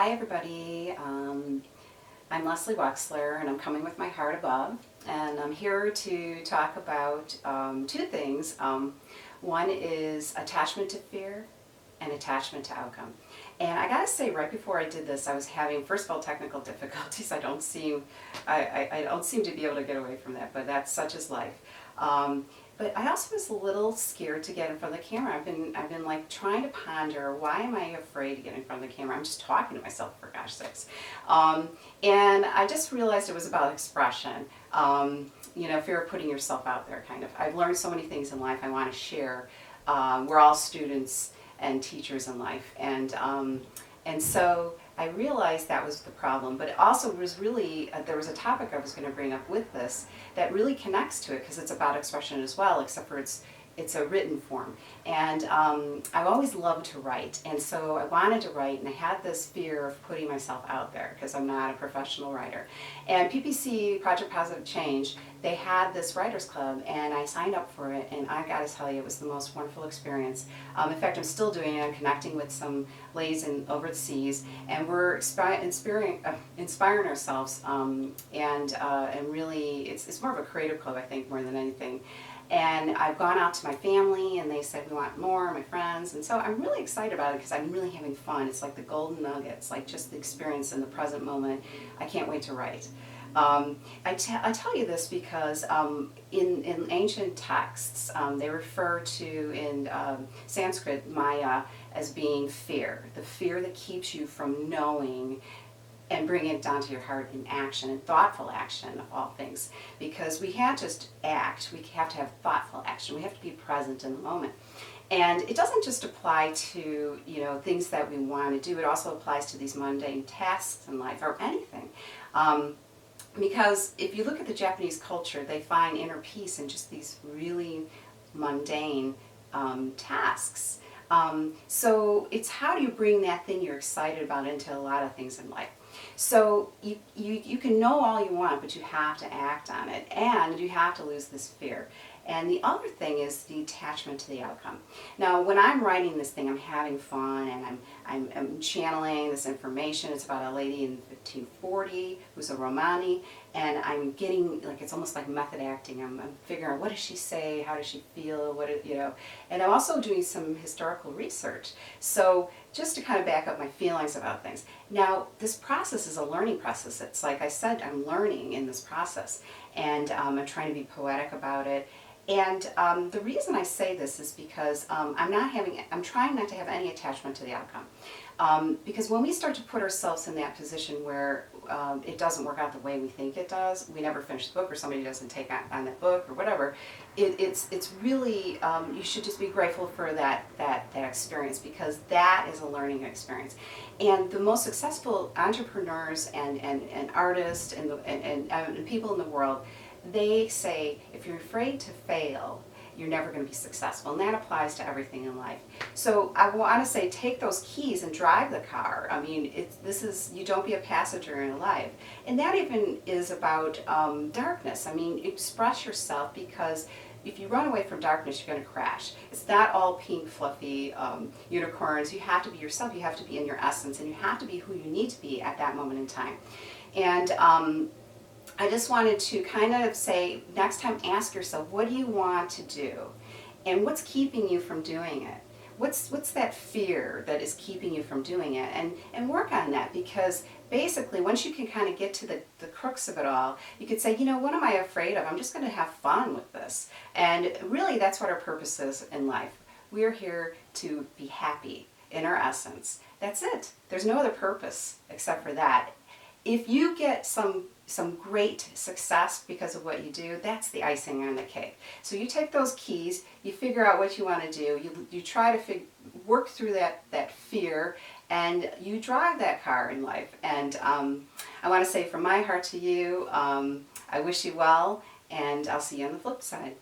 Hi everybody, I'm Lesley Wexler and I'm coming with my heart above, and I'm here to talk about two things. One is attachment to fear and attachment to outcome. And I gotta say, right before I did this, I was having, first of all, technical difficulties. I don't seem to be able to get away from that, but that's such is life. But I also was a little scared to get in front of the camera. I've been like trying to ponder, why am I afraid to get in front of the camera? I'm just talking to myself, for gosh sakes. And I just realized it was about expression. Fear of putting yourself out there, kind of. I've learned so many things in life I want to share. We're all students and teachers in life, and so I realized that was the problem. But it also was really there was a topic I was going to bring up with this that really connects to it, because it's about expression as well, except for it's a written form. And I've always loved to write, and so I wanted to write, and I had this fear of putting myself out there because I'm not a professional writer. And PPC, Project Positive Change, they had this writers club, and I signed up for it, and I gotta tell you, it was the most wonderful experience. In fact, I'm still doing it. I'm connecting with some ladies overseas, and we're inspiring ourselves, and really, it's more of a creative club, I think, more than anything. And I've gone out to my family, and they said we want more, my friends, and so I'm really excited about it because I'm really having fun. It's like the golden nuggets, like just the experience in the present moment. I can't wait to write. I tell you this because in ancient texts, they refer to, in Sanskrit, Maya, as being fear, the fear that keeps you from knowing and bring it down to your heart in action, and thoughtful action of all things. Because we can't just act, we have to have thoughtful action. We have to be present in the moment. And it doesn't just apply to things that we want to do, it also applies to these mundane tasks in life, or anything. Because if you look at the Japanese culture, they find inner peace in just these really mundane tasks. So it's how do you bring that thing you're excited about into a lot of things in life. So you can know all you want, but you have to act on it, and you have to lose this fear. And the other thing is the attachment to the outcome. Now, when I'm writing this thing, I'm having fun, and I'm channeling this information. It's about a lady in 1540 who's a Romani, and I'm getting, like, it's almost like method acting. I'm figuring out, what does she say, how does she feel, and I'm also doing some historical research. So just to kind of back up my feelings about things. Now, this process is a learning process. It's like I said, I'm learning in this process, and I'm trying to be poetic about it. And the reason I say this is because I'm trying not to have any attachment to the outcome. Because when we start to put ourselves in that position where it doesn't work out the way we think it does, we never finish the book, or somebody doesn't take on that book, or whatever, it's really, you should just be grateful for that experience, because that is a learning experience. And the most successful entrepreneurs and artists and people in the world, they say, if you're afraid to fail, you're never going to be successful. And that applies to everything in life. So I want to say, take those keys and drive the car. I mean, you don't be a passenger in life. And that even is about darkness. I mean, express yourself, because if you run away from darkness, you're going to crash. It's not all pink, fluffy unicorns. You have to be yourself. You have to be in your essence, and you have to be who you need to be at that moment in time. And I just wanted to kind of say, next time, ask yourself, what do you want to do? And what's keeping you from doing it? What's that fear that is keeping you from doing it? And work on that, because basically, once you can kind of get to the crux of it all, you could say, what am I afraid of? I'm just going to have fun with this. And really, that's what our purpose is in life. We're here to be happy in our essence. That's it. There's no other purpose except for that. If you get some great success because of what you do, that's the icing on the cake. So you take those keys, you figure out what you want to do, you try to work through that fear, and you drive that car in life. And I want to say, from my heart to you, I wish you well, and I'll see you on the flip side.